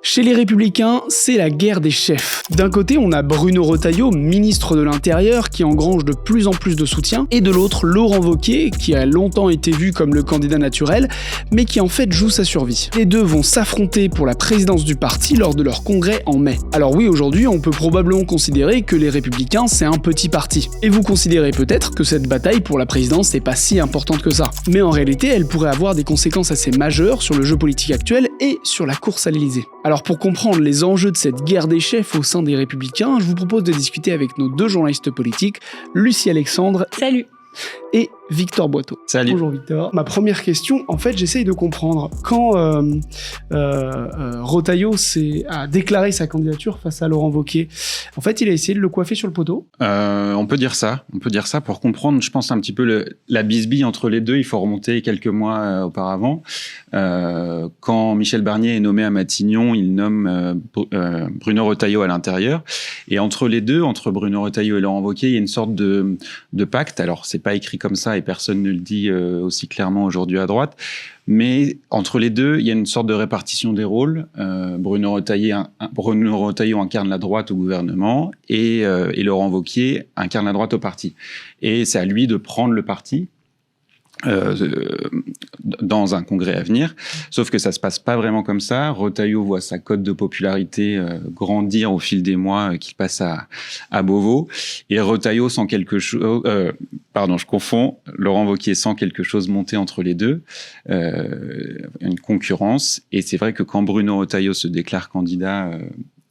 Chez les Républicains, c'est la guerre des chefs. D'un côté, on a Bruno Retailleau, ministre de l'Intérieur, qui engrange de plus en plus de soutien, et de l'autre, Laurent Wauquiez, qui a longtemps été vu comme le candidat naturel, mais qui en fait joue sa survie. Les deux vont s'affronter pour la présidence du parti lors de leur congrès en mai. Alors oui, aujourd'hui, on peut probablement considérer que les Républicains, c'est un petit parti. Et vous considérez peut-être que cette bataille pour la présidence n'est pas si importante que ça. Mais en réalité, elle pourrait avoir des conséquences assez majeures sur le jeu politique actuel et sur la course à l'Élysée. Alors pour comprendre les enjeux de cette guerre des chefs au sein des Républicains, je vous propose de discuter avec nos deux journalistes politiques, Lucie Alexandre. Salut. Et Victor Boiteau. Salut. Bonjour Victor. Ma première question, en fait, j'essaye de comprendre. Quand Retailleau a déclaré sa candidature face à Laurent Wauquiez, en fait, il a essayé de le coiffer sur le poteau. On peut dire ça. Pour comprendre, je pense, un petit peu la bisbille entre les deux. Il faut remonter quelques mois auparavant. Quand Michel Barnier est nommé à Matignon, il nomme Bruno Retailleau à l'intérieur. Et entre les deux, entre Bruno Retailleau et Laurent Wauquiez, il y a une sorte de pacte. Alors, c'est pas écrit comme ça et personne ne le dit aussi clairement aujourd'hui à droite. Mais entre les deux, il y a une sorte de répartition des rôles. Bruno Retailleau incarne la droite au gouvernement et Laurent Wauquiez incarne la droite au parti. Et c'est à lui de prendre le parti dans un congrès à venir, sauf que ça se passe pas vraiment comme ça. Retailleau voit sa cote de popularité grandir au fil des mois qu'il passe à Beauvau, et Retailleau sent quelque chose, je confonds, Laurent Wauquiez sent quelque chose monter entre les deux, une concurrence, et c'est vrai que quand Bruno Retailleau se déclare candidat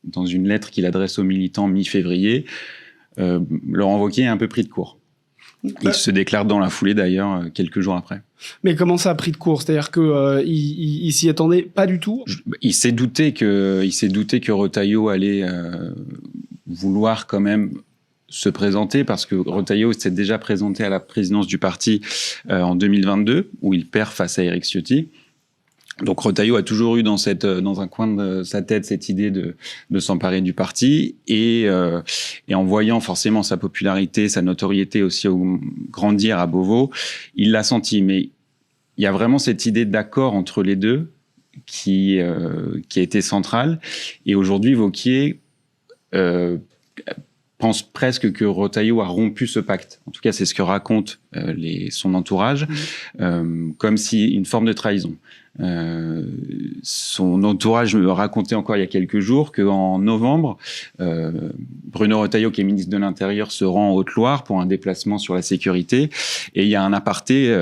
dans une lettre qu'il adresse aux militants mi-février, Laurent Wauquiez est un peu pris de court. Il se déclare dans la foulée d'ailleurs quelques jours après. Mais comment ça a pris de court ? C'est-à-dire que il s'y attendait pas du tout. Il s'est douté que Retailleau allait vouloir quand même se présenter, parce que Retailleau s'est déjà présenté à la présidence du parti en 2022 où il perd face à Éric Ciotti. Donc Retailleau a toujours eu dans un coin de sa tête cette idée de s'emparer du parti, et en voyant forcément sa popularité, sa notoriété aussi grandir à Beauvau, il l'a senti. Mais il y a vraiment cette idée d'accord entre les deux qui a été centrale. Et aujourd'hui, Wauquiez pense presque que Retailleau a rompu ce pacte. En tout cas, c'est ce que raconte son entourage, comme si une forme de trahison. Son entourage me racontait encore il y a quelques jours qu'en novembre, Bruno Retailleau, qui est ministre de l'Intérieur, se rend en Haute-Loire pour un déplacement sur la sécurité, et il y a un aparté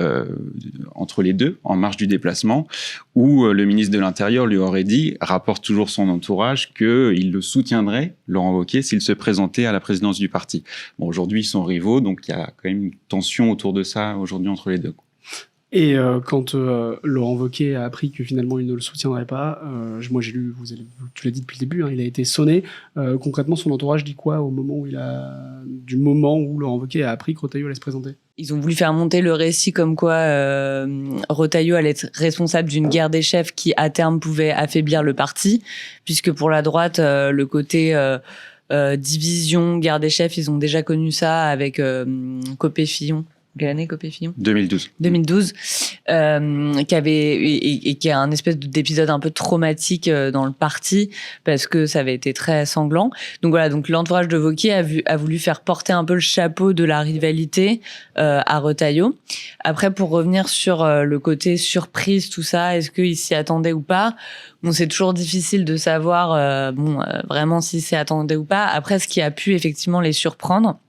entre les deux, en marge du déplacement, où le ministre de l'Intérieur lui aurait dit, rapporte toujours son entourage, qu'il le soutiendrait, Laurent Wauquiez, s'il se présentait à la présidence du parti. Bon, aujourd'hui, ils sont rivaux, donc il y a quand même une tension autour de ça aujourd'hui entre les deux. Et quand Laurent Wauquiez a appris que finalement il ne le soutiendrait pas, moi j'ai lu, tu l'as dit depuis le début, il a été sonné. Concrètement, son entourage dit quoi du moment où Laurent Wauquiez a appris que Retailleau allait se présenter ? Ils ont voulu faire monter le récit comme quoi Retailleau allait être responsable d'une guerre des chefs qui à terme pouvait affaiblir le parti, puisque pour la droite, le côté division, guerre des chefs, ils ont déjà connu ça avec Copé-Fillon. Quelle année Copé-Fillon ? 2012. 2012, qui a un espèce d'épisode un peu traumatique dans le parti, parce que ça avait été très sanglant. Donc voilà, donc l'entourage de Wauquiez a voulu faire porter un peu le chapeau de la rivalité à Retailleau. Après, pour revenir sur le côté surprise, tout ça, est-ce qu'il s'y attendait ou pas ? Bon, c'est toujours difficile de savoir vraiment s'il s'y attendait ou pas. Après, ce qui a pu effectivement les surprendre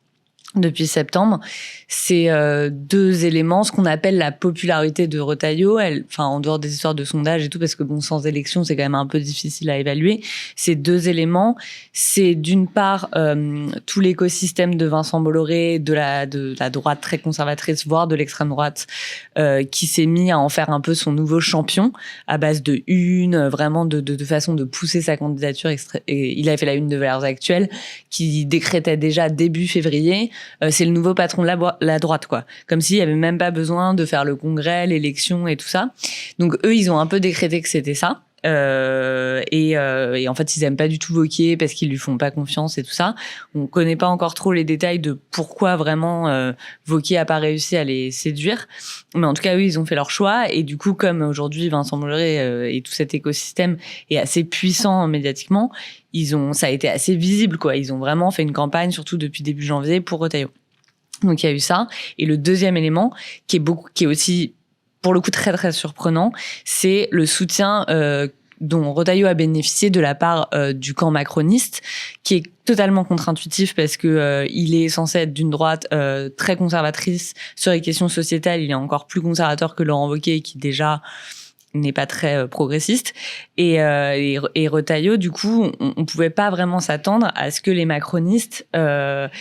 depuis septembre, c'est deux éléments, ce qu'on appelle la popularité de Retailleau, en dehors des histoires de sondage et tout, parce que sans élection, c'est quand même un peu difficile à évaluer. Ces deux éléments, c'est d'une part tout l'écosystème de Vincent Bolloré, de la droite très conservatrice, voire de l'extrême droite, qui s'est mis à en faire un peu son nouveau champion, à base de une, vraiment de façon de pousser sa candidature. Et il a fait la une de Valeurs Actuelles, qui décrétait déjà début février, c'est le nouveau patron de la droite, quoi. Comme s'il y avait même pas besoin de faire le congrès, l'élection et tout ça. Donc eux, ils ont un peu décrété que c'était ça. Et en fait, ils aiment pas du tout Wauquiez parce qu'ils lui font pas confiance et tout ça. On connaît pas encore trop les détails de pourquoi vraiment Wauquiez a pas réussi à les séduire. Mais en tout cas, oui, ils ont fait leur choix. Et du coup, comme aujourd'hui, Vincent Bolloré et tout cet écosystème est assez puissant médiatiquement, ça a été assez visible, quoi. Ils ont vraiment fait une campagne, surtout depuis début janvier, pour Retailleau. Donc, il y a eu ça. Et le deuxième élément, qui est aussi, pour le coup, très, très surprenant, c'est le soutien dont Retailleau a bénéficié de la part du camp macroniste, qui est totalement contre-intuitif parce que il est censé être d'une droite très conservatrice sur les questions sociétales. Il est encore plus conservateur que Laurent Wauquiez, qui déjà n'est pas très progressiste. Et Retailleau, du coup, on pouvait pas vraiment s'attendre à ce que les macronistes,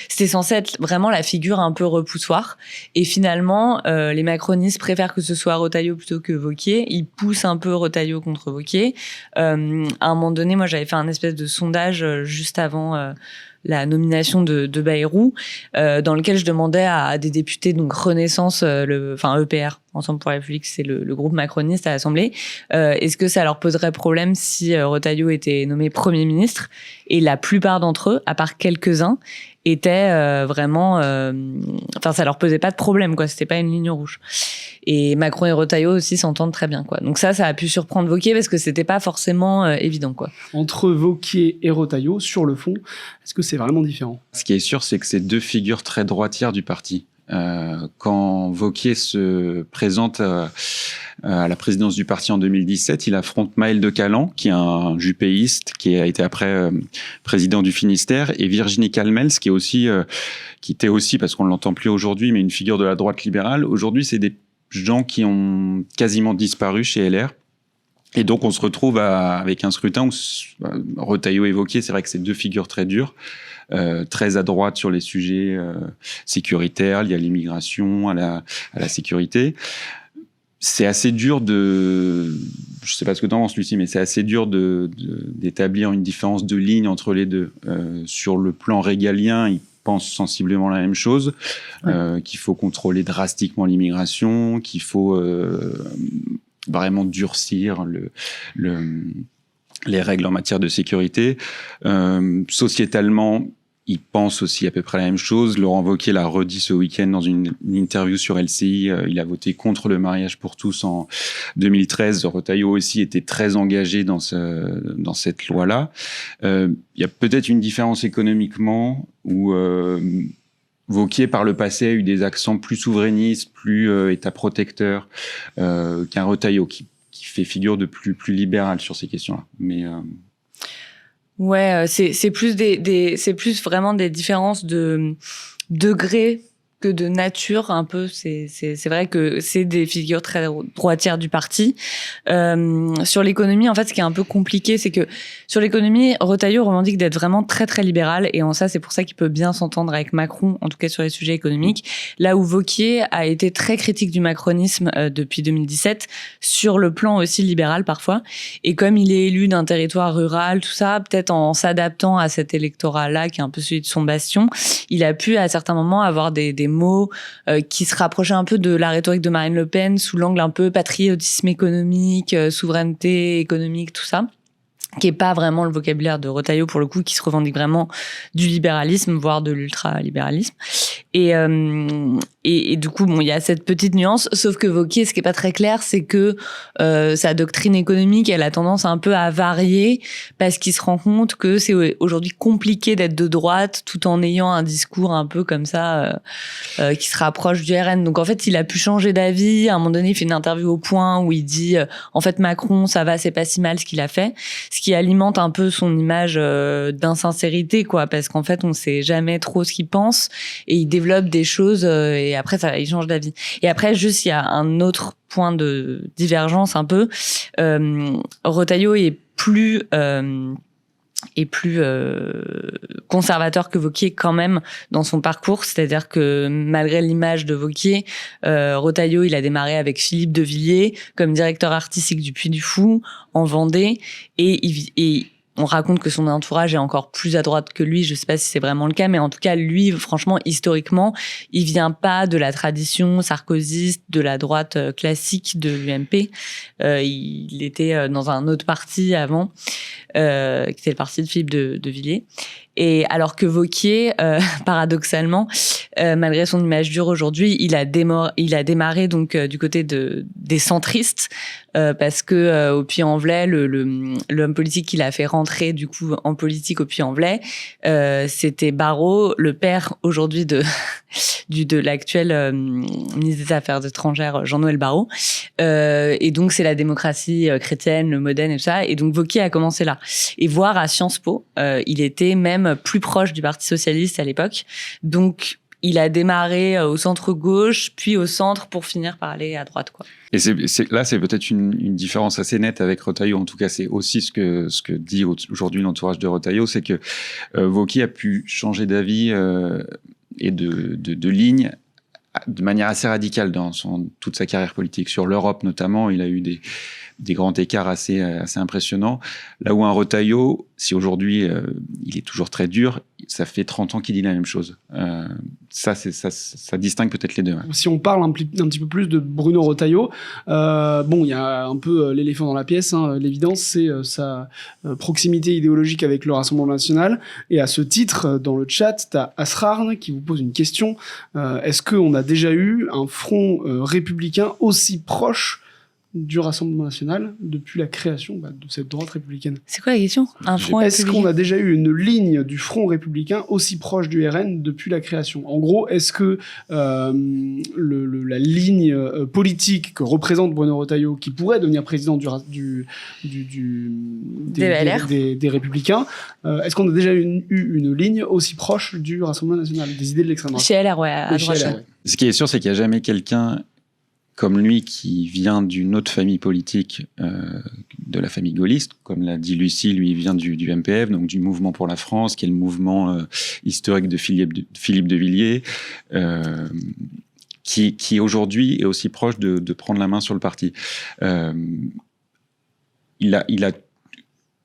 c'était censé être vraiment la figure un peu repoussoire. Et finalement, les macronistes préfèrent que ce soit Retailleau plutôt que Wauquiez. Ils poussent un peu Retailleau contre Wauquiez. À un moment donné, moi, j'avais fait un espèce de sondage juste avant la nomination de Bayrou, dans lequel je demandais à des députés, donc Renaissance, EPR, Ensemble pour la République, c'est le groupe macroniste à l'Assemblée, est-ce que ça leur poserait problème si Retailleau était nommé Premier ministre? Et la plupart d'entre eux, à part quelques-uns, étaient vraiment... ça leur posait pas de problème, quoi. C'était pas une ligne rouge. Et Macron et Retailleau aussi s'entendent très bien, quoi. Donc ça a pu surprendre Wauquiez parce que c'était pas forcément évident, quoi. Entre Wauquiez et Retailleau, sur le fond, est-ce que c'est vraiment différent? Ce qui est sûr, c'est que c'est deux figures très droitières du parti. Quand Wauquiez se présente à la présidence du parti en 2017, il affronte Maël de Calan, qui est un jupéiste, qui a été après président du Finistère, et Virginie Calmels, qui était aussi, parce qu'on ne l'entend plus aujourd'hui, mais une figure de la droite libérale. Aujourd'hui, c'est des gens qui ont quasiment disparu chez LR. Et donc, on se retrouve avec un scrutin où Retailleau et Wauquiez, c'est vrai que c'est deux figures très dures, très à droite sur les sujets sécuritaires, liés à l'immigration, à la sécurité. C'est assez dur je sais pas ce que t'en penses, Lucie, mais c'est assez dur d'établir une différence de ligne entre les deux. Sur le plan régalien, ils pensent sensiblement la même chose, qu'il faut contrôler drastiquement l'immigration, qu'il faut vraiment durcir les règles en matière de sécurité. Sociétalement, ils pensent aussi à peu près la même chose. Laurent Wauquiez l'a redit ce week-end dans une interview sur LCI. Il a voté contre le mariage pour tous en 2013. Retailleau aussi était très engagé dans cette loi-là. Il y a peut-être une différence économiquement où Wauquiez, par le passé, a eu des accents plus souverainistes, plus État protecteur qu'un Retailleau qui fait figure de plus libéral sur ces questions-là. Mais ouais, c'est plus c'est plus vraiment des différences de degré que de nature un peu. C'est vrai que c'est des figures très droitières du parti. Sur l'économie, en fait, ce qui est un peu compliqué, c'est que sur l'économie, Retailleau revendique d'être vraiment très très libéral, et en ça, c'est pour ça qu'il peut bien s'entendre avec Macron, en tout cas sur les sujets économiques. Là où Wauquiez a été très critique du macronisme depuis 2017, sur le plan aussi libéral parfois. Et comme il est élu d'un territoire rural, tout ça, peut-être en s'adaptant à cet électorat-là, qui est un peu celui de son bastion, il a pu à certains moments avoir des mots qui se rapprochaient un peu de la rhétorique de Marine Le Pen, sous l'angle un peu patriotisme économique, souveraineté économique, tout ça, qui est pas vraiment le vocabulaire de Retailleau pour le coup, qui se revendique vraiment du libéralisme, voire de l'ultralibéralisme. Et du coup, bon, il y a cette petite nuance, sauf que Wauquiez, ce qui est pas très clair, c'est que sa doctrine économique, elle a tendance un peu à varier, parce qu'il se rend compte que c'est aujourd'hui compliqué d'être de droite tout en ayant un discours un peu comme ça qui se rapproche du RN. Donc en fait, il a pu changer d'avis. À un moment donné, il fait une interview au Point où il dit en fait Macron, ça va, c'est pas si mal ce qu'il a fait, ce qui alimente un peu son image d'insincérité, quoi, parce qu'en fait, on sait jamais trop ce qu'il pense, et il développe des choses et après il change d'avis. Et après, juste, il y a un autre point de divergence un peu. Retailleau est plus conservateur que Wauquiez quand même dans son parcours, c'est-à-dire que malgré l'image de Wauquiez, Retailleau, il a démarré avec Philippe de Villiers comme directeur artistique du Puy du Fou en Vendée, et on raconte que son entourage est encore plus à droite que lui. Je sais pas si c'est vraiment le cas, mais en tout cas, lui, franchement, historiquement, il vient pas de la tradition sarkozyste, de la droite classique de l'UMP. Il était dans un autre parti avant, qui était le parti de Philippe de Villiers. Et alors que Wauquiez, paradoxalement, malgré son image dure aujourd'hui, il a démarré donc du côté des centristes, parce que au Puy-en-Velay, l'homme politique qu'il a fait rentrer du coup en politique au Puy-en-Velay, c'était Barrot, le père aujourd'hui de l'actuel ministre des Affaires étrangères Jean-Noël Barrot. Et donc c'est la démocratie chrétienne, le modène et tout ça. Et donc Wauquiez a commencé là. Et voire à Sciences Po, il était même plus proche du Parti socialiste à l'époque. Donc il a démarré au centre-gauche, puis au centre pour finir par aller à droite, quoi. Et là, c'est peut-être une différence assez nette avec Retailleau. En tout cas, c'est aussi ce que dit aujourd'hui l'entourage de Retailleau, c'est que Wauquiez a pu changer d'avis et de ligne de manière assez radicale dans toute sa carrière politique. Sur l'Europe notamment, il a eu des grands écarts assez impressionnants. Là où un Retailleau, si aujourd'hui il est toujours très dur, ça fait 30 ans qu'il dit la même chose. Ça distingue peut-être les deux. Ouais. Si on parle un petit peu plus de Bruno Retailleau, il y a un peu l'éléphant dans la pièce. L'évidence, c'est sa proximité idéologique avec le Rassemblement national. Et à ce titre, dans le chat, tu as Asrarn qui vous pose une question. Est-ce qu'on a déjà eu un front républicain aussi proche du Rassemblement national depuis la création de cette droite républicaine? C'est quoi la question? Un front Est-ce républicain? qu'on a déjà eu une ligne du front républicain aussi proche du RN depuis la création? En gros, est-ce que la ligne politique que représente Bruno Retailleau, qui pourrait devenir président des Républicains, est-ce qu'on a déjà eu une ligne aussi proche du Rassemblement national, des idées de l'extrême droite? Chez LR, ouais, à droite. LR, ouais. Ce qui est sûr, c'est qu'il n'y a jamais quelqu'un comme lui qui vient d'une autre famille politique, de la famille gaulliste, comme l'a dit Lucie, lui il vient du MPF, donc du Mouvement pour la France, qui est le mouvement historique de Philippe de Villiers, qui aujourd'hui est aussi proche de prendre la main sur le parti.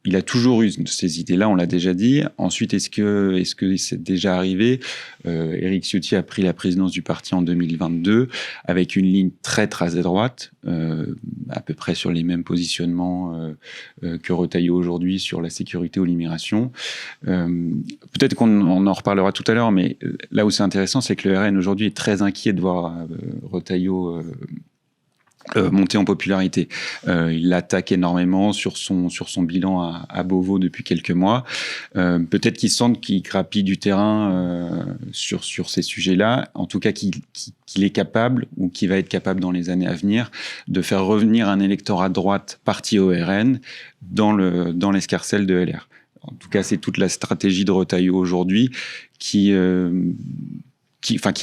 Il a toujours eu ces idées-là, on l'a déjà dit. Ensuite, est-ce que c'est déjà arrivé? Éric Ciotti a pris la présidence du parti en 2022 avec une ligne très très à droite, à peu près sur les mêmes positionnements que Retailleau aujourd'hui sur la sécurité ou l'immigration. Peut-être qu'on en reparlera tout à l'heure, mais là où c'est intéressant, c'est que le RN aujourd'hui est très inquiet de voir Retailleau monter en popularité. Il l'attaque énormément sur son bilan à Beauvau depuis quelques mois. Peut-être qu'il sent qu'il grappille du terrain sur ces sujets-là. En tout cas, qu'il est capable, ou qu'il va être capable dans les années à venir, de faire revenir un électorat de droite parti au RN dans l'escarcelle de LR. En tout cas, c'est toute la stratégie de Retailleau aujourd'hui qui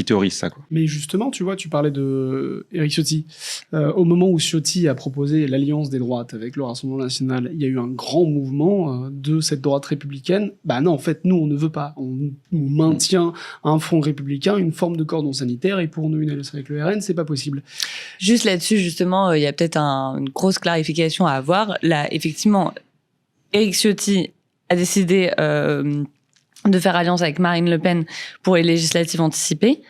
théorise ça, quoi. Mais justement, tu vois, tu parlais de Éric Ciotti. Au moment où Ciotti a proposé l'alliance des droites avec le Rassemblement national, il y a eu un grand mouvement de cette droite républicaine. Bah non, en fait, nous, on ne veut pas. On maintient un front républicain, une forme de cordon sanitaire, et pour nous, une alliance avec le RN, c'est pas possible. Juste là-dessus, justement, il y a peut-être une grosse clarification à avoir. Là, effectivement, Éric Ciotti a décidé de faire alliance avec Marine Le Pen pour les législatives anticipées.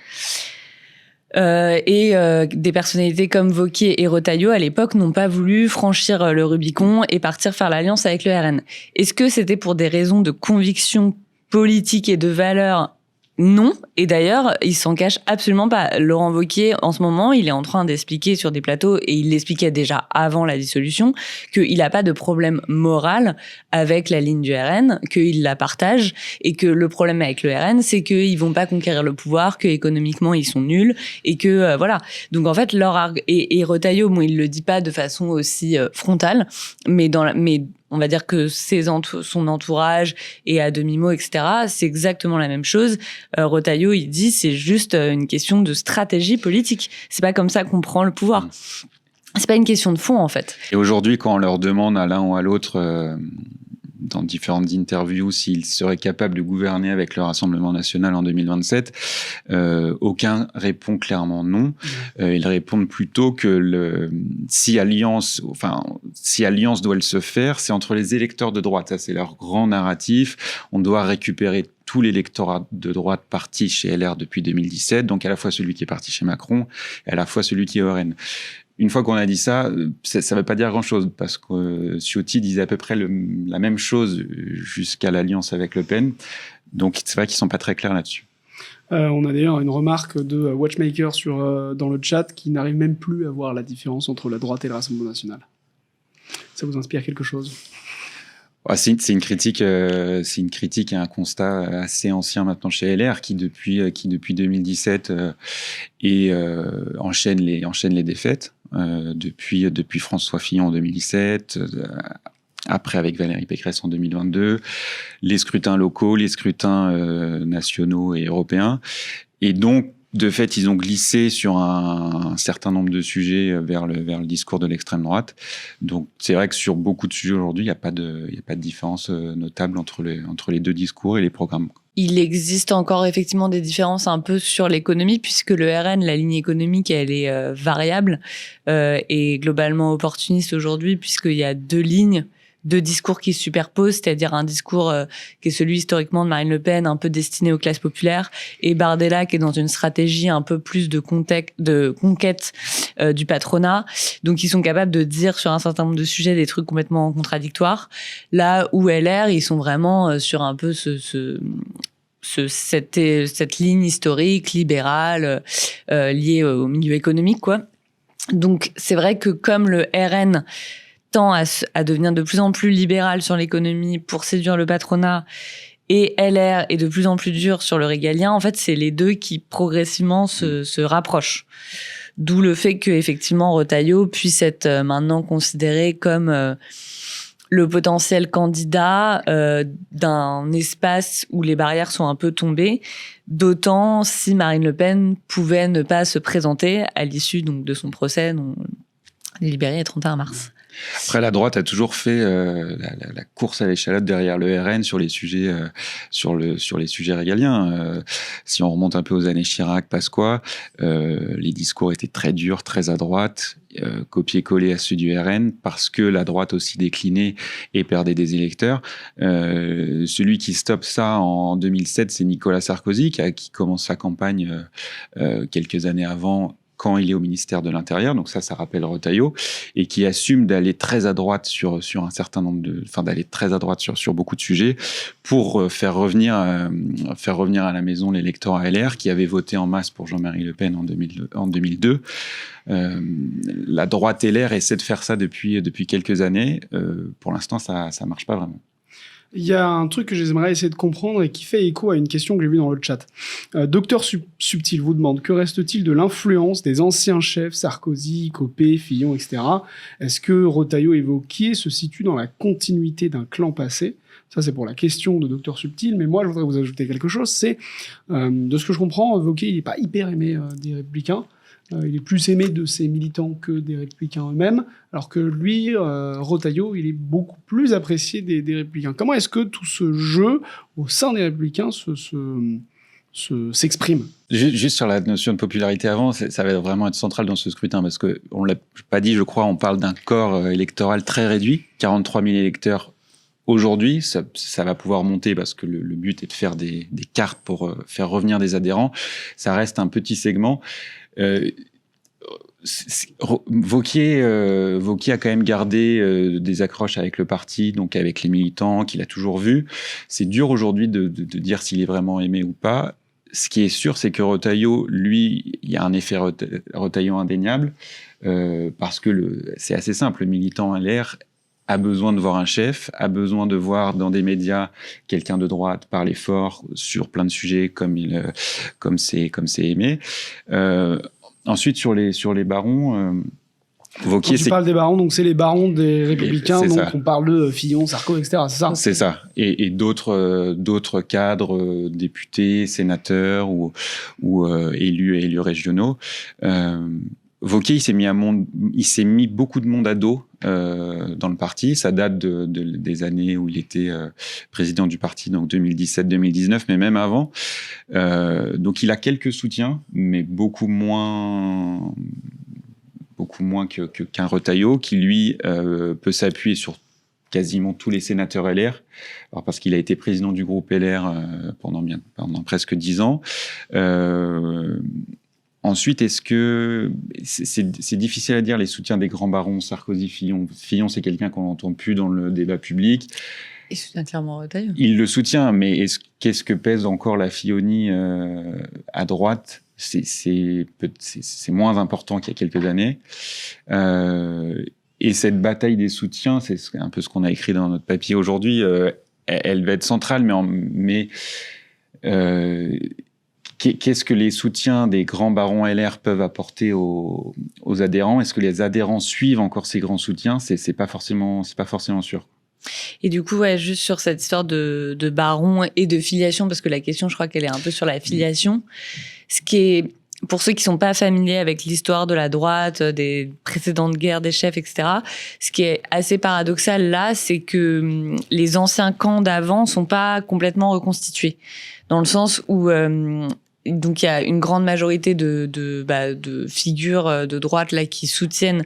Des personnalités comme Wauquiez et Retailleau, à l'époque, n'ont pas voulu franchir le Rubicon et partir faire l'alliance avec le RN. Est-ce que c'était pour des raisons de conviction politique et de valeur? Non. Et d'ailleurs, il s'en cache absolument pas. Laurent Wauquiez, en ce moment, il est en train d'expliquer sur des plateaux, et il l'expliquait déjà avant la dissolution, qu'il n'a pas de problème moral avec la ligne du RN, qu'il la partage, et que le problème avec le RN, c'est qu'ils vont pas conquérir le pouvoir, que économiquement ils sont nuls, et que voilà. Donc en fait, et Retailleau, bon, il le dit pas de façon aussi frontale, mais on va dire que son entourage et à demi-mot, etc., c'est exactement la même chose. Retailleau, il dit, c'est juste une question de stratégie politique. C'est pas comme ça qu'on prend le pouvoir. C'est pas une question de fond, en fait. Et aujourd'hui, quand on leur demande à l'un ou à l'autre dans différentes interviews s'il serait capable de gouverner avec le Rassemblement national en 2027. Aucun répond clairement non. Ils répondent plutôt que si alliance doit se faire, c'est entre les électeurs de droite. Ça, c'est leur grand narratif. On doit récupérer tout l'électorat de droite parti chez LR depuis 2017, donc à la fois celui qui est parti chez Macron et à la fois celui qui est au RN. Une fois qu'on a dit ça ne veut pas dire grand-chose, parce que Ciotti disait à peu près la même chose jusqu'à l'alliance avec Le Pen, donc c'est vrai qu'ils sont pas très clairs là-dessus. On a d'ailleurs une remarque de Watchmaker dans le chat qui n'arrive même plus à voir la différence entre la droite et le Rassemblement national. Ça vous inspire quelque chose ? C'est une critique et un constat assez ancien maintenant chez LR qui depuis 2017 enchaîne les défaites depuis François Fillon en 2017, après avec Valérie Pécresse en 2022, les scrutins locaux, les scrutins nationaux et européens, et donc de fait, ils ont glissé sur un certain nombre de sujets vers le discours de l'extrême droite. Donc, c'est vrai que sur beaucoup de sujets aujourd'hui, il n'y a pas de différence notable entre les deux discours et les programmes. Il existe encore effectivement des différences un peu sur l'économie, puisque le RN, la ligne économique, elle est variable et globalement opportuniste aujourd'hui, puisqu'il y a deux discours qui se superposent, c'est-à-dire un discours qui est celui historiquement de Marine Le Pen, un peu destiné aux classes populaires, et Bardella qui est dans une stratégie un peu plus de conquête du patronat. Donc ils sont capables de dire sur un certain nombre de sujets des trucs complètement contradictoires. Là où LR, ils sont vraiment sur un peu cette ligne historique, libérale, liée au milieu économique, quoi. Donc c'est vrai que comme le RN tend à devenir de plus en plus libéral sur l'économie pour séduire le patronat, et LR est de plus en plus dur sur le régalien, en fait, c'est les deux qui progressivement se rapprochent. D'où le fait que effectivement Retailleau puisse être maintenant considéré comme le potentiel candidat d'un espace où les barrières sont un peu tombées, d'autant si Marine Le Pen pouvait ne pas se présenter à l'issue donc de son procès délibéré le 31 mars. Après, la droite a toujours fait la course à l'échalote derrière le RN sur les sujets régaliens. Si on remonte un peu aux années Chirac, Pasqua, les discours étaient très durs, très à droite, copier-coller à ceux du RN, parce que la droite aussi déclinait et perdait des électeurs. Celui qui stoppe ça en 2007, c'est Nicolas Sarkozy, qui commence sa campagne quelques années avant, quand il est au ministère de l'Intérieur, donc ça rappelle Retailleau, et qui assume d'aller très à droite sur un certain nombre d'aller très à droite sur beaucoup de sujets pour faire revenir à la maison l'électorat LR qui avait voté en masse pour Jean-Marie Le Pen en 2002. La droite LR essaie de faire ça depuis quelques années. Pour l'instant, ça marche pas vraiment. Il y a un truc que j'aimerais essayer de comprendre et qui fait écho à une question que j'ai vue dans le chat. Docteur Subtil vous demande: que reste-t-il de l'influence des anciens chefs, Sarkozy, Copé, Fillon, etc. Est-ce que Retailleau et Wauquiez se situent dans la continuité d'un clan passé? Ça, c'est pour la question de Docteur Subtil, mais moi, je voudrais vous ajouter quelque chose. C'est, de ce que je comprends, Wauquiez, il n'est pas hyper aimé des Républicains. Il est plus aimé de ses militants que des Républicains eux-mêmes, alors que lui, Retailleau, il est beaucoup plus apprécié des Républicains. Comment est-ce que tout ce jeu au sein des Républicains s'exprime? Juste sur la notion de popularité avant, ça va vraiment être central dans ce scrutin, parce que on l'a pas dit, je crois, on parle d'un corps électoral très réduit, 43 000 électeurs. Aujourd'hui, ça va pouvoir monter parce que le but est de faire des cartes pour faire revenir des adhérents. Ça reste un petit segment. Wauquiez a quand même gardé des accroches avec le parti, donc avec les militants qu'il a toujours vus. C'est dur aujourd'hui de dire s'il est vraiment aimé ou pas. Ce qui est sûr, c'est que Retailleau, lui, il y a un effet Retailleau indéniable, parce que c'est assez simple, le militant LR a besoin de voir un chef, a besoin de voir dans des médias quelqu'un de droite parler fort sur plein de sujets comme c'est aimé. Ensuite, sur les barons, Wauquiez, quand tu parles des barons, donc c'est les barons des Républicains, donc on parle de Fillon, Sarko, etc. C'est ça? C'est ça. Et d'autres cadres, députés, sénateurs ou élus régionaux. Wauquiez, il s'est mis beaucoup de monde à dos dans le parti. Ça date des années où il était président du parti, donc 2017-2019, mais même avant. Donc il a quelques soutiens, mais beaucoup moins qu'un Retailleau, qui lui peut s'appuyer sur quasiment tous les sénateurs LR, alors parce qu'il a été président du groupe LR pendant presque 10 ans. Ensuite, est-ce que c'est difficile à dire, les soutiens des grands barons, Sarkozy, Fillon. Fillon, c'est quelqu'un qu'on n'entend plus dans le débat public. Il soutient clairement Retailleau. Il le soutient, mais qu'est-ce que pèse encore la Fillonie à droite ? C'est moins important qu'il y a quelques années. Et cette bataille des soutiens, c'est un peu ce qu'on a écrit dans notre papier aujourd'hui, elle va être centrale, mais qu'est-ce que les soutiens des grands barons LR peuvent apporter aux adhérents ? Est-ce que les adhérents suivent encore ces grands soutiens ? C'est pas forcément sûr. Et du coup, ouais, juste sur cette histoire de baron et de filiation, parce que la question, je crois qu'elle est un peu sur la filiation. Ce qui est, pour ceux qui sont pas familiers avec l'histoire de la droite, des précédentes guerres des chefs, etc., ce qui est assez paradoxal là, c'est que les anciens camps d'avant sont pas complètement reconstitués. Dans le sens où donc il y a une grande majorité de figures de droite là qui soutiennent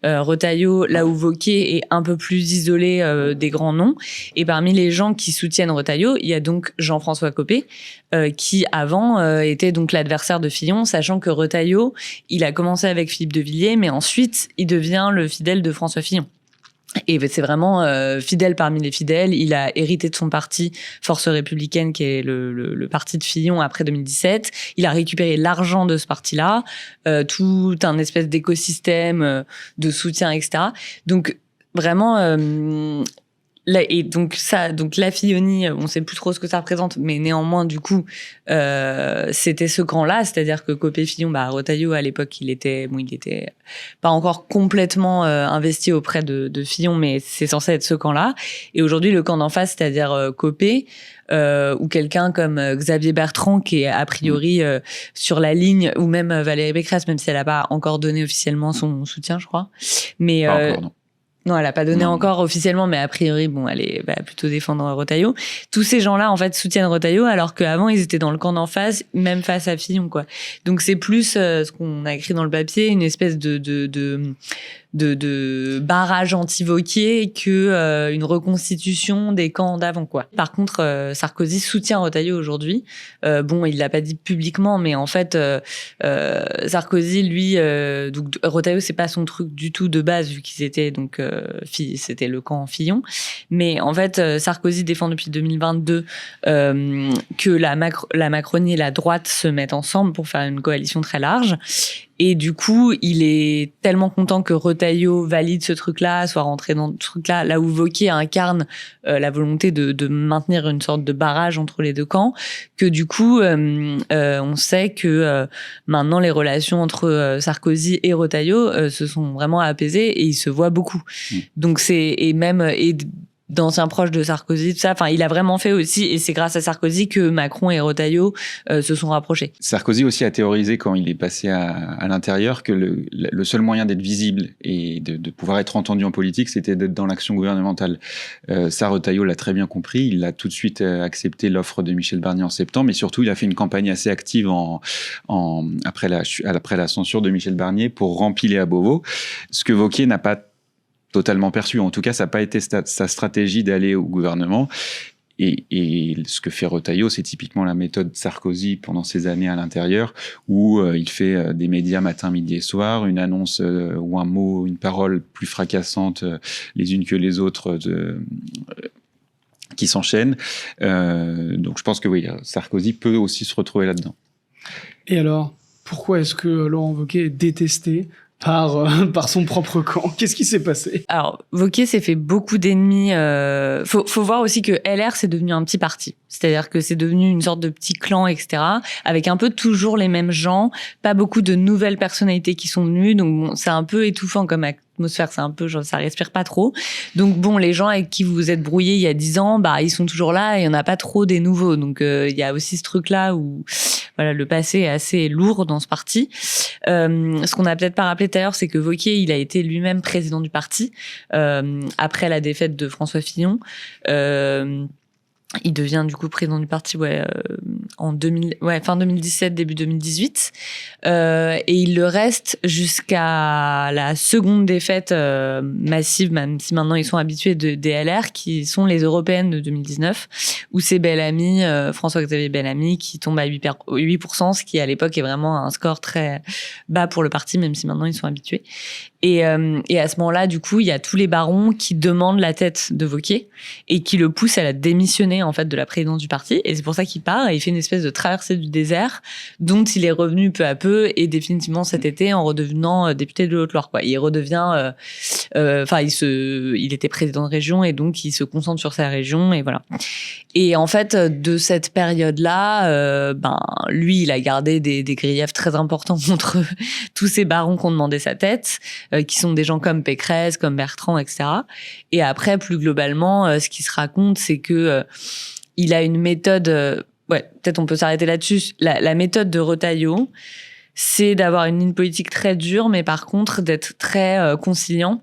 Retailleau, là où Wauquiez est un peu plus isolé des grands noms. Et parmi les gens qui soutiennent Retailleau, il y a donc Jean-François Copé, qui avant était donc l'adversaire de Fillon, sachant que Retailleau, il a commencé avec Philippe de Villiers, mais ensuite il devient le fidèle de François Fillon. Et c'est vraiment fidèle parmi les fidèles. Il a hérité de son parti Force républicaine, qui est le parti de Fillon après 2017. Il a récupéré l'argent de ce parti-là, tout un espèce d'écosystème de soutien, etc. Donc vraiment, donc la Fillonie, on sait plus trop ce que ça représente, mais néanmoins du coup c'était ce camp-là, c'est-à-dire que Copé, Fillon, Retailleau à l'époque il était pas encore complètement investi auprès de Fillon, mais c'est censé être ce camp-là. Et aujourd'hui le camp d'en face, c'est-à-dire Copé, ou quelqu'un comme Xavier Bertrand qui est a priori sur la ligne, ou même Valérie Pécresse, même si elle a pas encore donné officiellement son soutien, je crois, mais pas encore, non. Non, elle a pas donné encore officiellement, mais a priori, elle va plutôt défendre Retailleau. Tous ces gens-là, en fait, soutiennent Retailleau, alors qu'avant, ils étaient dans le camp d'en face, même face à Fillon, quoi. Donc, c'est plus ce qu'on a écrit dans le papier, une espèce de barrage anti-Wauquiez que une reconstitution des camps d'avant, quoi. Par contre, Sarkozy soutient Retailleau aujourd'hui. Il l'a pas dit publiquement, mais en fait, Sarkozy, lui, donc Retailleau, c'est pas son truc du tout de base, vu qu'ils étaient donc c'était le camp Fillon. Mais en fait, Sarkozy défend depuis 2022 que la Macronie et la droite se mettent ensemble pour faire une coalition très large. Et du coup, il est tellement content que Retailleau valide ce truc-là, soit rentré dans ce truc-là, là où Wauquiez incarne la volonté de maintenir une sorte de barrage entre les deux camps, que du coup, on sait que maintenant les relations entre Sarkozy et Retailleau se sont vraiment apaisées et ils se voient beaucoup. Donc d'anciens proches de Sarkozy, tout ça. Enfin, il a vraiment fait aussi, et c'est grâce à Sarkozy que Macron et Retailleau se sont rapprochés. Sarkozy aussi a théorisé, quand il est passé à l'intérieur, que le seul moyen d'être visible et de pouvoir être entendu en politique, c'était d'être dans l'action gouvernementale. Ça, Retailleau l'a très bien compris. Il a tout de suite accepté l'offre de Michel Barnier en septembre, mais surtout, il a fait une campagne assez active après la censure de Michel Barnier pour rempiler à Beauvau, ce que Wauquiez n'a pas totalement perçu. En tout cas, ça n'a pas été sa stratégie d'aller au gouvernement. Et ce que fait Retailleau, c'est typiquement la méthode Sarkozy pendant ces années à l'intérieur, où il fait des médias matin, midi et soir, une annonce ou un mot, une parole plus fracassante les unes que les autres qui s'enchaînent. Donc je pense que oui, Sarkozy peut aussi se retrouver là-dedans. Et alors, pourquoi est-ce que Laurent Wauquiez est détesté par son propre camp? Qu'est-ce qui s'est passé? Alors, Wauquiez s'est fait beaucoup d'ennemis. Faut voir aussi que LR, c'est devenu un petit parti. C'est-à-dire que c'est devenu une sorte de petit clan, etc., avec un peu toujours les mêmes gens, pas beaucoup de nouvelles personnalités qui sont venues, donc c'est un peu étouffant comme atmosphère, c'est un peu genre, ça respire pas trop. Donc les gens avec qui vous vous êtes brouillés il y a 10 ans, ils sont toujours là et il y en a pas trop des nouveaux. Donc il y a aussi ce truc-là où voilà, le passé est assez lourd dans ce parti. Ce qu'on n'a peut-être pas rappelé tout à l'heure, c'est que Wauquiez, il a été lui-même président du parti après la défaite de François Fillon. Il devient du coup président du parti en fin 2017, début 2018. Et il le reste jusqu'à la seconde défaite massive, même si maintenant ils sont habitués des LR, qui sont les européennes de 2019, où c'est Bellamy, François-Xavier Bellamy, qui tombe à 8%, ce qui à l'époque est vraiment un score très bas pour le parti, même si maintenant ils sont habitués. Et à ce moment-là, du coup, il y a tous les barons qui demandent la tête de Wauquiez et qui le poussent à la démissionner en fait de la présidence du parti. Et c'est pour ça qu'il part et il fait une espèce de traversée du désert dont il est revenu peu à peu et définitivement cet été en redevenant député de Haute-Loire. Il redevient, il était président de région et donc il se concentre sur sa région et voilà. Et en fait, de cette période-là, lui, il a gardé des griefs très importants contre tous ces barons qui ont demandé sa tête, qui sont des gens comme Pécresse, comme Bertrand, etc. Et après, plus globalement, ce qui se raconte, c'est que il a une méthode. Peut-être on peut s'arrêter là-dessus. La méthode de Retailleau, c'est d'avoir une ligne politique très dure, mais par contre d'être très conciliant.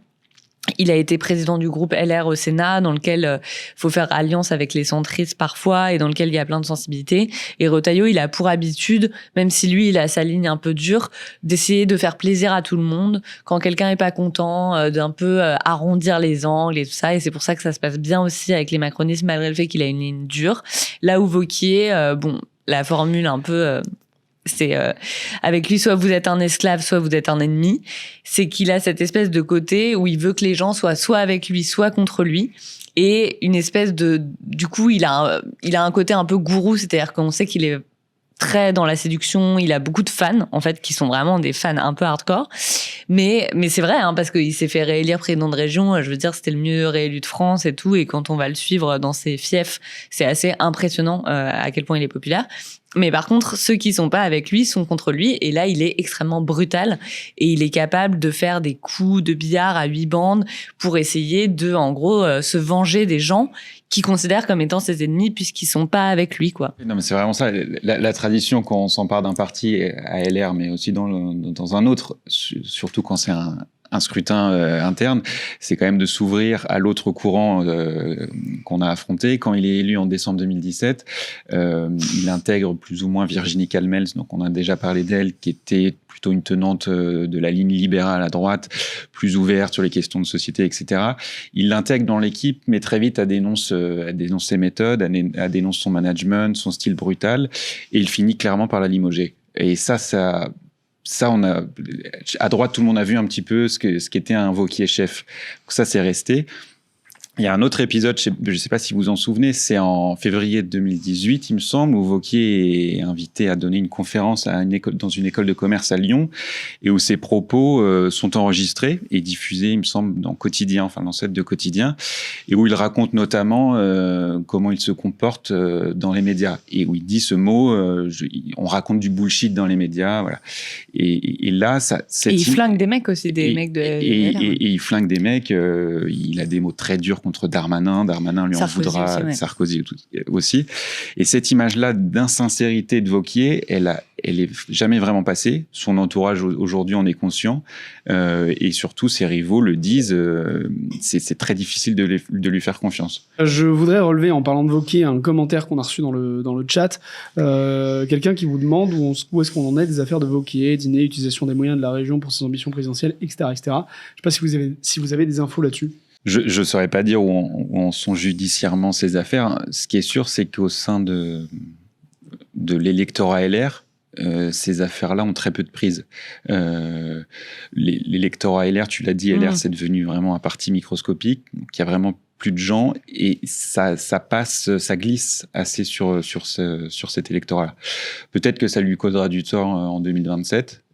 Il a été président du groupe LR au Sénat, dans lequel faut faire alliance avec les centristes parfois et dans lequel il y a plein de sensibilités. Et Retailleau, il a pour habitude, même si lui, il a sa ligne un peu dure, d'essayer de faire plaisir à tout le monde. Quand quelqu'un est pas content, d'un peu arrondir les angles et tout ça. Et c'est pour ça que ça se passe bien aussi avec les macronistes, malgré le fait qu'il a une ligne dure. Là où Wauquiez, la formule un peu... c'est avec lui, soit vous êtes un esclave, soit vous êtes un ennemi. C'est qu'il a cette espèce de côté où il veut que les gens soient soit avec lui, soit contre lui. Et une espèce du coup, il a un côté un peu gourou, c'est-à-dire qu'on sait qu'il est très dans la séduction. Il a beaucoup de fans, en fait, qui sont vraiment des fans un peu hardcore. Mais c'est vrai, parce qu'il s'est fait réélire président de région. Je veux dire, c'était le mieux réélu de France et tout. Et quand on va le suivre dans ses fiefs, c'est assez impressionnant à quel point il est populaire. Mais par contre, ceux qui sont pas avec lui sont contre lui. Et là, il est extrêmement brutal. Et il est capable de faire des coups de billard à 8 bandes pour essayer de, en gros, se venger des gens qui considèrent comme étant ses ennemis puisqu'ils sont pas avec lui, quoi. Non, mais c'est vraiment ça. La tradition, quand on s'empare d'un parti à LR, mais aussi dans un autre, surtout quand c'est un scrutin interne, c'est quand même de s'ouvrir à l'autre courant qu'on a affronté. Quand il est élu en décembre 2017, il intègre plus ou moins Virginie Calmels, donc on a déjà parlé d'elle, qui était plutôt une tenante de la ligne libérale à droite, plus ouverte sur les questions de société, etc. Il l'intègre dans l'équipe, mais très vite elle dénonce ses méthodes, elle dénonce son management, son style brutal, et il finit clairement par la limoger. Et ça, on a, à droite, tout le monde a vu un petit peu ce qu'était un Wauquiez chef. Donc ça, c'est resté. Il y a un autre épisode, je ne sais pas si vous vous en souvenez, c'est en février 2018, il me semble, où Wauquiez est invité à donner une conférence dans une école de commerce à Lyon, et où ses propos sont enregistrés et diffusés, il me semble, dans Quotidien, enfin l'ancêtre de Quotidien, et où il raconte notamment comment il se comporte dans les médias, et où il dit ce mot, on raconte du bullshit dans les médias, voilà. Et là, et il flingue des mecs aussi, mecs de... Et il flingue des mecs, il a des mots très durs contre Darmanin lui en voudra, aussi, ouais. Sarkozy aussi. Et cette image-là d'insincérité de Wauquiez, elle est jamais vraiment passée. Son entourage aujourd'hui en est conscient, et surtout ses rivaux le disent. C'est très difficile de lui faire confiance. Je voudrais relever, en parlant de Wauquiez, un commentaire qu'on a reçu dans le chat. Quelqu'un qui vous demande où est-ce qu'on en est des affaires de Wauquiez, dîner, utilisation des moyens de la région pour ses ambitions présidentielles, etc., etc. Je ne sais pas si vous avez des infos là-dessus. Je ne saurais pas dire où en sont judiciairement ces affaires. Ce qui est sûr, c'est qu'au sein de l'électorat LR, ces affaires-là ont très peu de prise. L'électorat LR, tu l'as dit, LR, c'est devenu vraiment un parti microscopique. Donc il y a vraiment plus de gens et ça glisse assez sur cet électorat-là. Peut-être que ça lui causera du tort en 2027,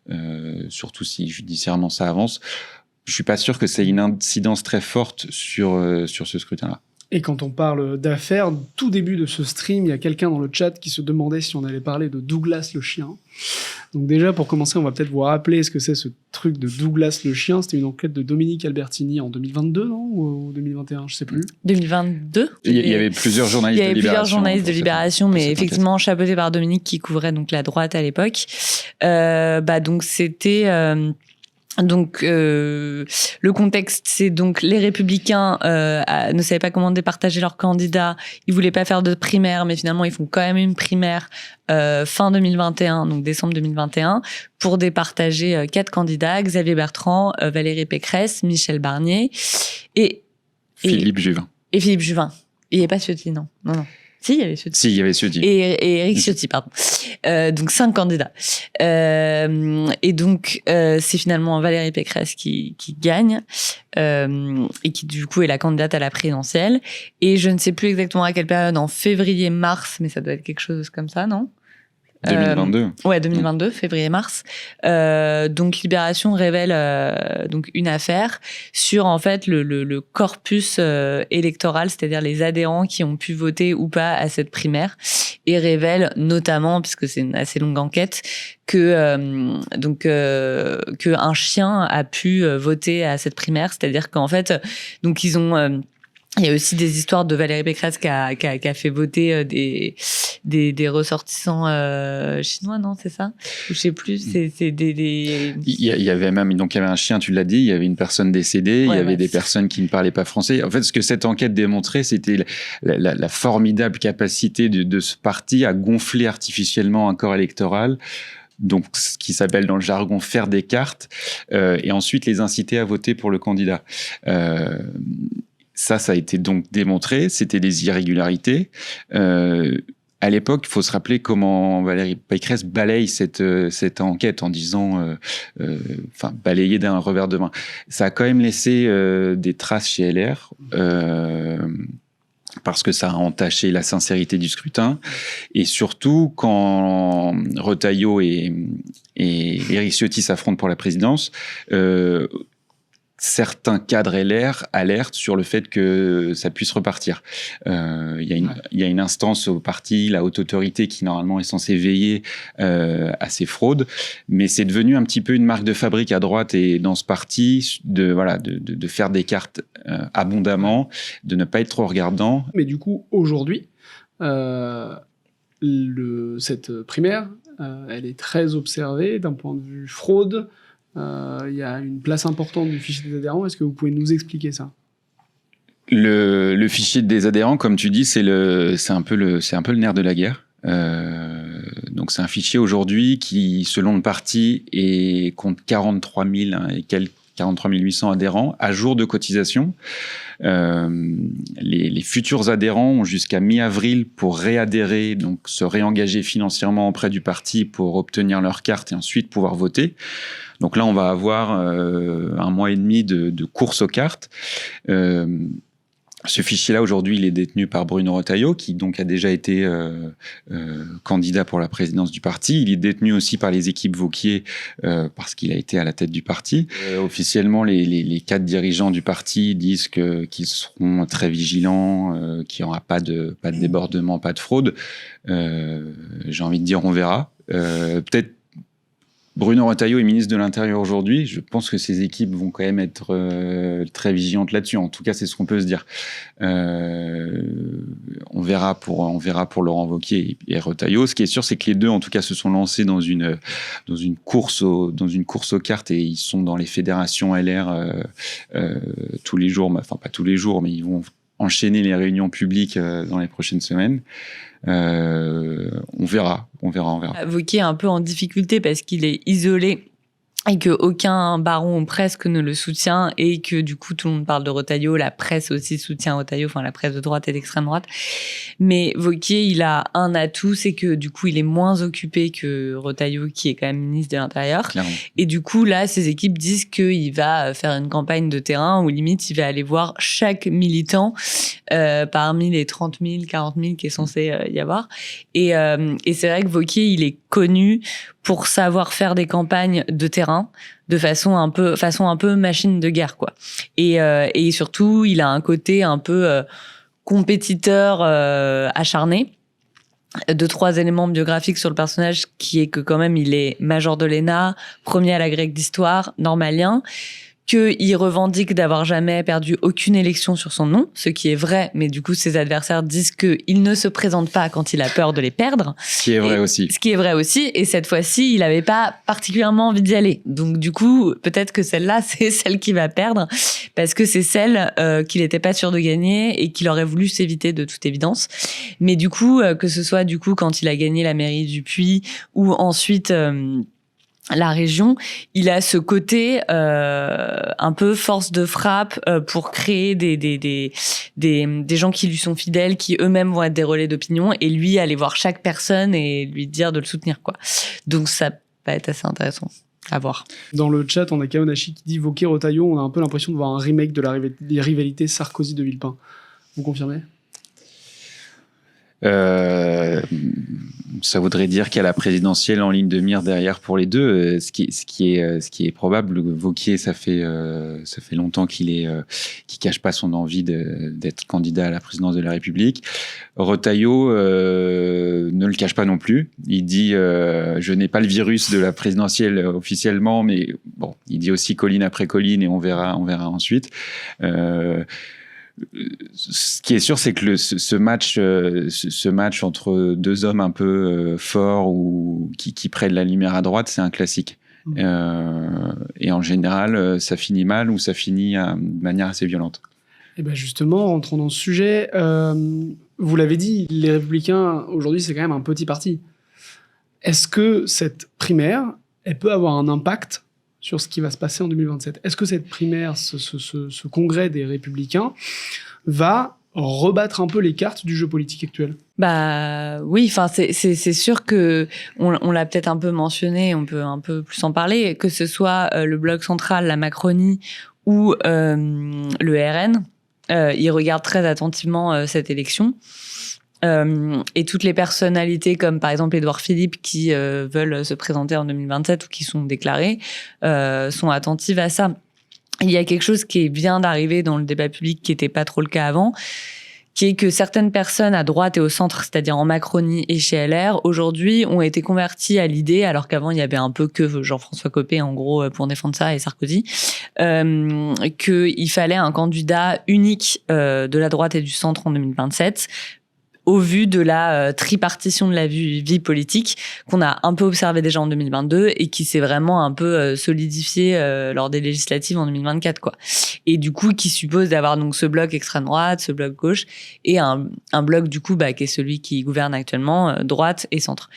surtout si judiciairement ça avance. Je suis pas sûr que c'est une incidence très forte sur ce scrutin-là. Et quand on parle d'affaires, tout début de ce stream, il y a quelqu'un dans le chat qui se demandait si on allait parler de Douglas le chien. Donc déjà, pour commencer, on va peut-être vous rappeler ce que c'est ce truc de Douglas le chien. C'était une enquête de Dominique Albertini en 2022, non, ou 2021, je sais plus. 2022. Il y avait plusieurs journalistes de Libération. Il y avait plusieurs journalistes de Libération, mais effectivement enquête. chapeautés par Dominique qui couvrait donc la droite à l'époque. Donc c'était... le contexte, c'est donc les Républicains ne savaient pas comment départager leurs candidats. Ils voulaient pas faire de primaire, mais finalement ils font quand même une primaire fin 2021, donc décembre 2021, pour départager 4 candidats: Xavier Bertrand, Valérie Pécresse, Michel Barnier et Philippe Juvin. Et Philippe Juvin. Il n'y avait pas Ciotti, non. Si, il y avait Ciotti. Si, il y avait Ciotti. Et Éric Ciotti, pardon. Donc 5 candidats. Et donc c'est finalement Valérie Pécresse qui gagne et qui du coup est la candidate à la présidentielle. Et je ne sais plus exactement à quelle période, en février-mars, mais ça doit être quelque chose comme ça, non ? 2022. Ouais, 2022, février-mars. Donc Libération révèle donc une affaire sur en fait le corpus électoral, c'est-à-dire les adhérents qui ont pu voter ou pas à cette primaire, et révèle notamment, puisque c'est une assez longue enquête, que un chien a pu voter à cette primaire, c'est-à-dire qu'en fait donc ils ont il y a aussi des histoires de Valérie Pécresse qui a fait voter des ressortissants chinois, non, c'est ça? Ou je sais plus, c'est des... Il y avait même, donc il y avait un chien, tu l'as dit, il y avait une personne décédée, il y avait des personnes qui ne parlaient pas français. En fait, ce que cette enquête démontrait, c'était la formidable capacité de ce parti à gonfler artificiellement un corps électoral, donc ce qui s'appelle dans le jargon faire des cartes, et ensuite les inciter à voter pour le candidat. Ça a été donc démontré, c'était des irrégularités. À l'époque, il faut se rappeler comment Valérie Pécresse balaye cette enquête en disant, balayer d'un revers de main. Ça a quand même laissé des traces chez LR, parce que ça a entaché la sincérité du scrutin. Et surtout, quand Retailleau et Éric Ciotti s'affrontent pour la présidence, certains cadres LR alertent sur le fait que ça puisse repartir. Il y a une instance au parti, la haute autorité, qui normalement est censée veiller à ces fraudes, mais c'est devenu un petit peu une marque de fabrique à droite et dans ce parti de faire des cartes abondamment, de ne pas être trop regardant. Mais du coup, aujourd'hui, cette primaire, elle est très observée d'un point de vue fraude. Il y a une place importante du fichier des adhérents. Est-ce que vous pouvez nous expliquer ça ? Le fichier des adhérents, comme tu dis, c'est un peu le nerf de la guerre. Donc c'est un fichier aujourd'hui qui, selon le parti, compte 43 800 adhérents à jour de cotisation. Les futurs adhérents ont jusqu'à mi-avril pour réadhérer, donc se réengager financièrement auprès du parti pour obtenir leur carte et ensuite pouvoir voter. Donc là, on va avoir 1 mois et demi de course aux cartes. Ce fichier-là, aujourd'hui, il est détenu par Bruno Retailleau, qui donc a déjà été candidat pour la présidence du parti. Il est détenu aussi par les équipes Wauquiez, parce qu'il a été à la tête du parti. Officiellement, les 4 dirigeants du parti disent qu'ils seront très vigilants, qu'il n'y aura pas de débordement, pas de fraude. J'ai envie de dire, on verra. Peut-être Bruno Retailleau est ministre de l'Intérieur aujourd'hui. Je pense que ses équipes vont quand même être très vigilantes là-dessus. En tout cas, c'est ce qu'on peut se dire. On verra pour Laurent Wauquiez et Retailleau. Ce qui est sûr, c'est que les deux, en tout cas, se sont lancés dans une course aux cartes et ils sont dans les fédérations LR tous les jours. Enfin, pas tous les jours, mais ils vont enchaîner les réunions publiques dans les prochaines semaines. On verra. Wauquiez est un peu en difficulté parce qu'il est isolé et que aucun baron ou presque ne le soutient et que du coup tout le monde parle de Retailleau, la presse aussi soutient Retailleau, enfin la presse de droite et d'extrême droite. Mais Wauquiez, il a un atout, c'est que du coup il est moins occupé que Retailleau qui est quand même ministre de l'Intérieur. Clairement. Et du coup là, ses équipes disent qu'il va faire une campagne de terrain où limite il va aller voir chaque militant parmi les 30 000, 40 000 qui est censé y avoir. Et c'est vrai que Wauquiez, il est connu pour savoir faire des campagnes de terrain de façon un peu machine de guerre, quoi. Et surtout, il a un côté un peu compétiteur acharné. 2-3 éléments biographiques sur le personnage, qui est que quand même il est major de l'ENA, premier à la grecque d'histoire, normalien, qu'il revendique d'avoir jamais perdu aucune élection sur son nom, ce qui est vrai, mais du coup ses adversaires disent qu'il ne se présente pas quand il a peur de les perdre. Ce qui est vrai aussi. Ce qui est vrai aussi, et cette fois-ci, il n'avait pas particulièrement envie d'y aller. Donc du coup, peut-être que celle-là, c'est celle qu'il va perdre, parce que c'est celle qu'il n'était pas sûr de gagner et qu'il aurait voulu s'éviter de toute évidence. Mais du coup, que ce soit du coup quand il a gagné la mairie du Puy, ou ensuite... la région, il a ce côté un peu force de frappe pour créer des gens qui lui sont fidèles, qui eux-mêmes vont être des relais d'opinion, et lui aller voir chaque personne et lui dire de le soutenir, quoi. Donc ça va être assez intéressant à voir. Dans le chat, on a Kaonashi qui dit Wauquiez-Retailleau, on a un peu l'impression de voir un remake de la rivalité Sarkozy de Villepin. Vous confirmez ? Ça voudrait dire qu'il y a la présidentielle en ligne de mire derrière pour les deux, ce qui est probable. Wauquiez, ça fait longtemps qu'il cache pas son envie d'être candidat à la présidence de la République. Retailleau ne le cache pas non plus. Il dit je n'ai pas le virus de la présidentielle officiellement, mais bon, il dit aussi colline après colline, et on verra ensuite. Ce qui est sûr, c'est que ce match entre deux hommes un peu forts ou qui prennent la lumière à droite, c'est un classique. Et en général, ça finit mal ou ça finit de manière assez violente. Et ben justement, rentrons dans ce sujet. Vous l'avez dit, les Républicains, aujourd'hui, c'est quand même un petit parti. Est-ce que cette primaire, elle peut avoir un impact sur ce qui va se passer en 2027 ? Est-ce que cette primaire, ce congrès des Républicains, va rebattre un peu les cartes du jeu politique actuel ? Bah oui, enfin c'est sûr que on l'a peut-être un peu mentionné, on peut un peu plus en parler, que ce soit le bloc central, la Macronie ou le RN, ils regardent très attentivement cette élection. Et toutes les personnalités comme par exemple Édouard Philippe qui veulent se présenter en 2027 ou qui sont déclarés sont attentives à ça. Il y a quelque chose qui vient d'arriver dans le débat public qui n'était pas trop le cas avant, qui est que certaines personnes à droite et au centre, c'est-à-dire en Macronie et chez LR, aujourd'hui ont été converties à l'idée, alors qu'avant il y avait un peu que Jean-François Copé en gros pour défendre ça et Sarkozy, qu'il fallait un candidat unique de la droite et du centre en 2027, au vu de la tripartition de la vie politique qu'on a un peu observé déjà en 2022 et qui s'est vraiment un peu solidifié lors des législatives en 2024, quoi. Et du coup, qui suppose d'avoir donc ce bloc extrême droite, ce bloc gauche, et un bloc du coup qui est celui qui gouverne actuellement, droite et centre.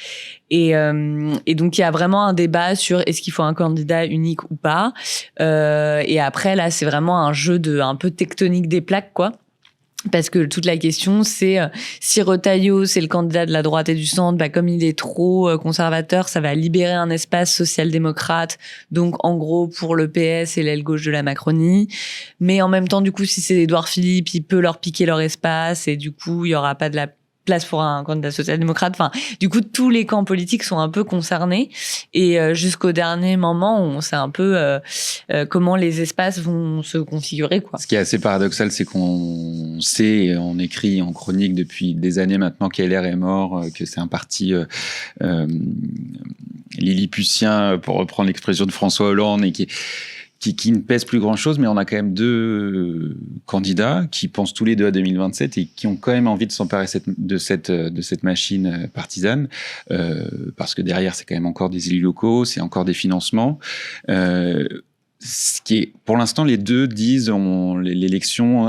Et donc il y a vraiment un débat sur est-ce qu'il faut un candidat unique ou pas. Et après là, c'est vraiment un jeu un peu tectonique des plaques, quoi. Parce que toute la question, c'est si Retailleau, c'est le candidat de la droite et du centre, comme il est trop conservateur, ça va libérer un espace social-démocrate, donc en gros pour le PS et l'aile gauche de la Macronie. Mais en même temps, du coup, si c'est Édouard Philippe, il peut leur piquer leur espace et du coup, il y aura pas de la place pour un candidat social-démocrate. Enfin, du coup, tous les camps politiques sont un peu concernés et jusqu'au dernier moment, on sait un peu comment les espaces vont se configurer, quoi. Ce qui est assez paradoxal, c'est qu'on sait, on écrit en chronique depuis des années maintenant qu'LR est mort, que c'est un parti lilliputien, pour reprendre l'expression de François Hollande, et qui ne pèse plus grand-chose, mais on a quand même deux candidats qui pensent tous les deux à 2027 et qui ont quand même envie de s'emparer de cette machine partisane, parce que derrière, c'est quand même encore des élus locaux, c'est encore des financements. Ce qui est, pour l'instant, les deux disent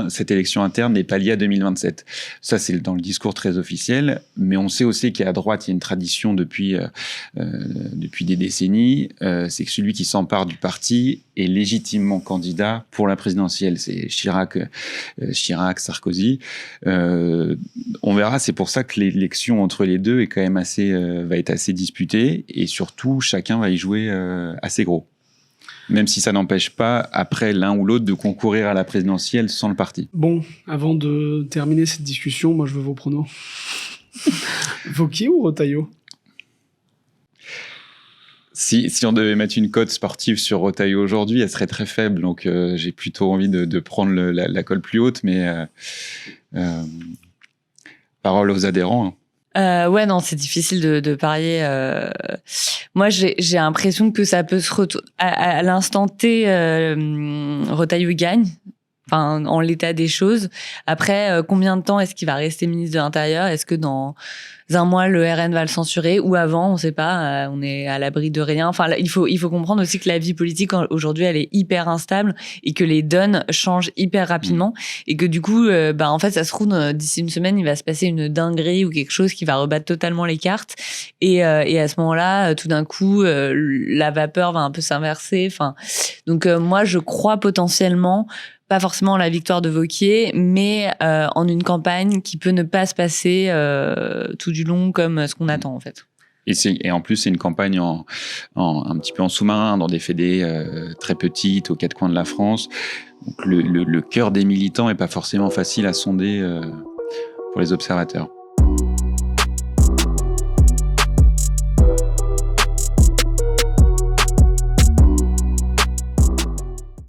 cette élection interne n'est pas liée à 2027. Ça, c'est dans le discours très officiel, mais on sait aussi qu'à droite, il y a une tradition depuis des décennies, c'est que celui qui s'empare du parti est légitimement candidat pour la présidentielle. C'est Chirac, Sarkozy. On verra, c'est pour ça que l'élection entre les deux est quand même va être assez disputée, et surtout, chacun va y jouer assez gros. Même si ça n'empêche pas, après l'un ou l'autre, de concourir à la présidentielle sans le parti. Bon, avant de terminer cette discussion, moi je veux vos pronos. Wauquiez ou Retailleau ? Si on devait mettre une cote sportive sur Retailleau aujourd'hui, elle serait très faible. Donc j'ai plutôt envie de prendre la colle plus haute. Mais Parole aux adhérents. Ouais, non, c'est difficile de parier. Moi, j'ai l'impression que ça peut se retourner. À l'instant T, Retailleau gagne. Enfin, en l'état des choses. Après, combien de temps est-ce qu'il va rester ministre de l'Intérieur? Est-ce que dans un mois, le RN va le censurer? Ou avant, on sait pas, on est à l'abri de rien. Enfin, là, il faut comprendre aussi que la vie politique, aujourd'hui, elle est hyper instable et que les donnes changent hyper rapidement. Et que du coup, en fait, ça se trouve, d'ici une semaine, il va se passer une dinguerie ou quelque chose qui va rebattre totalement les cartes. Et à ce moment-là, tout d'un coup, la vapeur va un peu s'inverser. Enfin, donc, moi, je crois potentiellement pas forcément la victoire de Wauquiez, mais en une campagne qui peut ne pas se passer tout du long comme ce qu'on attend en fait. Et en plus, c'est une campagne un petit peu en sous-marin, dans des fédés très petites, aux quatre coins de la France. Donc le cœur des militants n'est pas forcément facile à sonder pour les observateurs.